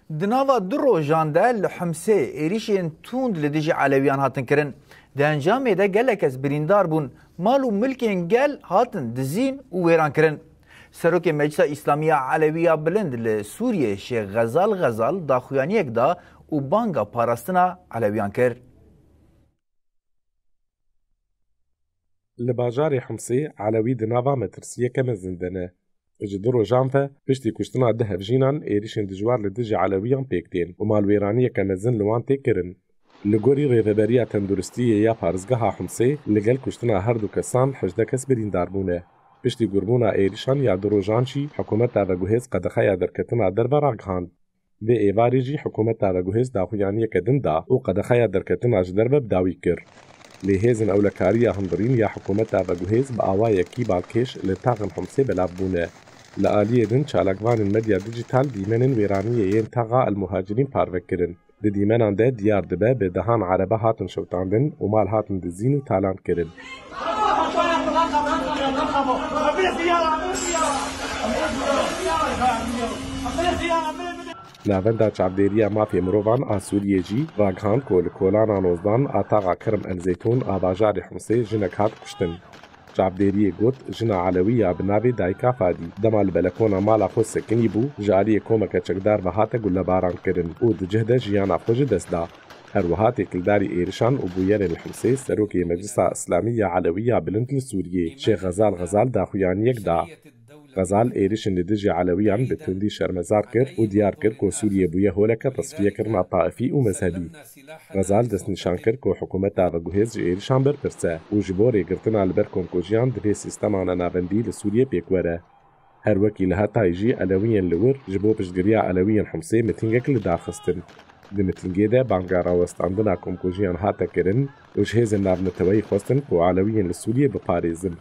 دناوا درو جاندل حمسه ایریشین توند لدیجی علویان هاتن کرن ده انجام ده گلک از بریندار بون مالو ملکین گل هاتن دزین و ویران کرن سروک مجلس اسلامی علویه بلند لسوریه شیخ غزال داخویانی اک دا و بانگا پاراستنا علویان کر لباجار حمصي علوي دنافا مترسية كما زندنه اجدرو جانفا بشتي كشتنا دهف جينان ايريشن دجوار لدجي علويان بيكتين ومالويرانية كما زن لوان تيكرن لغوري ريفبرية تندرستية يا بارزگها حمصي لغل كشتنا هردو كسان حجده كس برين داربونه بشتي قربونا ايريشان يا درو جانشي حكومت تاوگوهز قدخايا دركتنا دربا راقهان بي ايواريجي حكومت تاوگوهز داخويانية كدندا و قدخايا دركتنا جدربا بداوي كر لهێزن ئەولەکاریە هەندڕین یا حکوومەتە بەگوهێز بە ئاوایەکی باڵکێش لە تاغن حمسێ بەلاببوونە لە ئالیێدن چالاکوانن مەدیا دیجیتال دیمەنن وێرانیە یەن تاغا ئەلموهاجرین پارڤەکردن di dîmenan de diyar dibe bê dehan erebe hatin şewtandin û mal hatin dizîn û talan kirin. Navenda çavdêriya mafê mirovan a Sûriyê jî ragihand ku li kolana nozdan a taxa Kirim El-Zeytûn a bajarê Himsê jinek hat kuştin. Çavdêriyê got jina Elewiya bi navê Dayika Fadî dema li belekona mala xwe sekinî bû ji aliyê komeke çekdar ve hate gullebaran kirin û di cih de jiyana xwe ji dest da. Herwiha têkildarî êrişan û bûyerên li Himsê serokê Meclisa Îslamî ya Elewiya bilind li Sûriyê Şêx Xezal daxuyaniyek da. غزال êrişên li dijî Elewiyan bi tundî şermezar kir û diyar kir ku Sûriye bûye holeka tasfiyekirina taifî û mezhebî. Xezal destnîşan kir ku hikûmeta veguhêz ji êrişan berpirse û ji bo rêgirtina li ber komkojiyan divê sîstema navendî li Sûriye pêk were. Her wekî li Hetayê jî Elewiyên li wir ji bo piştgiriya Elewiyên Himsê mitîngek li darxistin. Di mitîngê de banga rawestandina komkojiyan hate kirin û ji hêzên navneteweyî xwestin ku Elewiyên li Sûriye biparêzin.